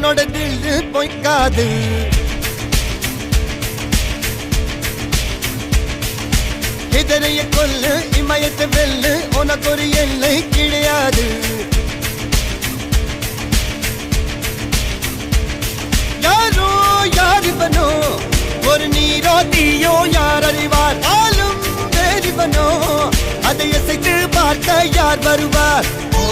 உன்னோட தில்லு பொய்க்காது. இதரைய கொல்லு இமயத்தை வெல்லு உனக்கு ஒரு எல்லை கிடையாது. யாரோ யார் இவனோ ஒரு நீரோ தீயோ யார் அறிவார். ஆளும் வேறிவனோ அதை அசைத்து பார்க்க யார் வருவார். ஓ